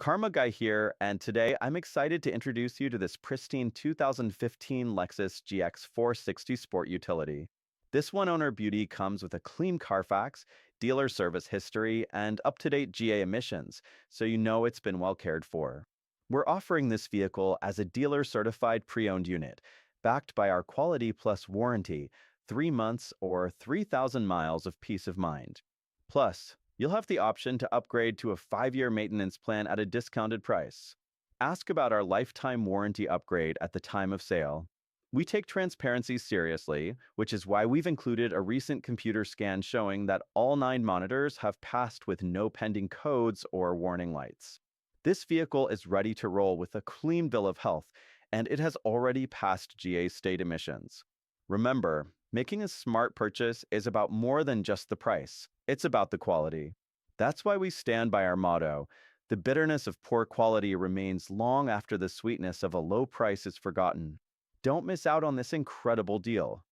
Karma Guy here, and today I'm excited to introduce you to this pristine 2015 Lexus GX 460 Sport utility. This one-owner beauty comes with a clean Carfax, dealer service history, and up-to-date GA emissions, so you know it's been well cared for. We're offering this vehicle as a dealer-certified pre-owned unit, backed by our Quality Plus warranty, 3 months or 3,000 miles of peace of mind. Plus, you'll have the option to upgrade to a 5-year maintenance plan at a discounted price. Ask about our lifetime warranty upgrade at the time of sale. We take transparency seriously, which is why we've included a recent computer scan showing that all 9 monitors have passed with no pending codes or warning lights. This vehicle is ready to roll with a clean bill of health, and it has already passed GA state emissions. Remember, making a smart purchase is about more than just the price. It's about the quality. That's why we stand by our motto: the bitterness of poor quality remains long after the sweetness of a low price is forgotten. Don't miss out on this incredible deal.